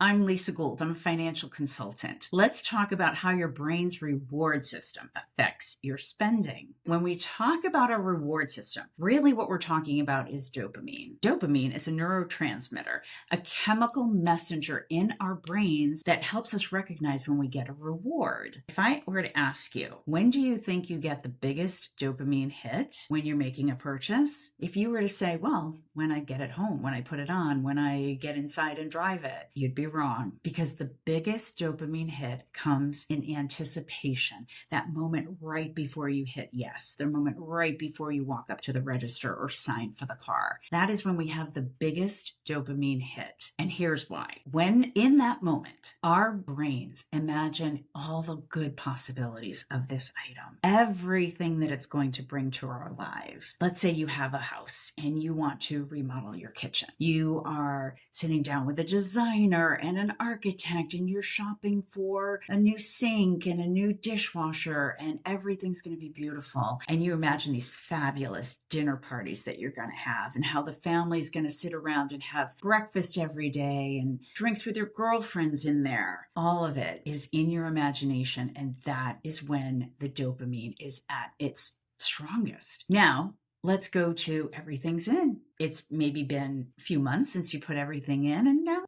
I'm Lisa Gould. I'm a financial consultant. Let's talk about how your brain's reward system affects your spending. When we talk about a reward system, really what we're talking about is dopamine. Dopamine is a neurotransmitter, a chemical messenger in our brains that helps us recognize when we get a reward. If I were to ask you, when do you think you get the biggest dopamine hit when you're making a purchase? If you were to say, well, when I get it home, when I put it on, when I get inside and drive it, you'd be wrong, because the biggest dopamine hit comes in anticipation, that moment right before you hit yes, the moment right before you walk up to the register or sign for the car. That is when we have the biggest dopamine hit. And here's why. When in that moment, our brains imagine all the good possibilities of this item, everything that it's going to bring to our lives. Let's say you have a house and you want to remodel your kitchen. You are sitting down with a designer and an architect, and you're shopping for a new sink and a new dishwasher, and everything's going to be beautiful. And you imagine these fabulous dinner parties that you're going to have, and how the family's going to sit around and have breakfast every day and drinks with your girlfriends in there. All of it is in your imagination, and that is when the dopamine is at its strongest. Now, let's go to everything's in. It's maybe been a few months since you put everything in, and now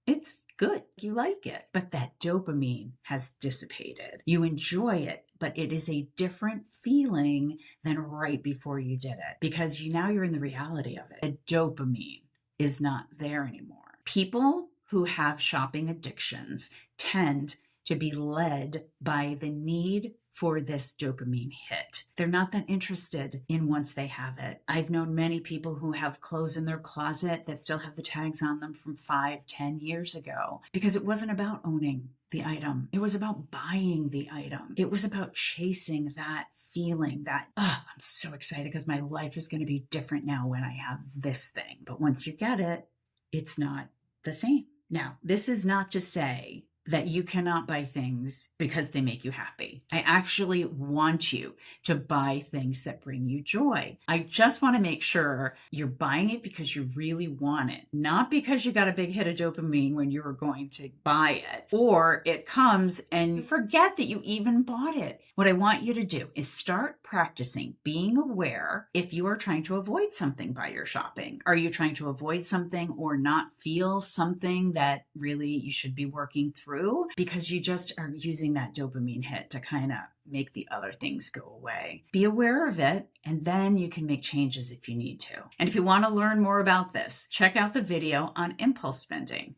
it's good. You like it. But that dopamine has dissipated. You enjoy it, but it is a different feeling than right before you did it, because now you're in the reality of it. The dopamine is not there anymore. People who have shopping addictions tend to be led by the need for this dopamine hit. They're not that interested in once they have it. I've known many people who have clothes in their closet that still have the tags on them from 5-10 years ago, because it wasn't about owning the item. It was about buying the item. It was about chasing that feeling that, oh, I'm so excited because my life is going to be different now when I have this thing. But once you get it, it's not the same. Now, this is not to say that you cannot buy things because they make you happy. I actually want you to buy things that bring you joy. I just want to make sure you're buying it because you really want it, not because you got a big hit of dopamine when you were going to buy it, or it comes and you forget that you even bought it. What I want you to do is start practicing being aware if you are trying to avoid something by your shopping. Are you trying to avoid something or not feel something that really you should be working through because you just are using that dopamine hit to kind of make the other things go away? Be aware of it, and then you can make changes if you need to. And if you want to learn more about this, check out the video on impulse spending.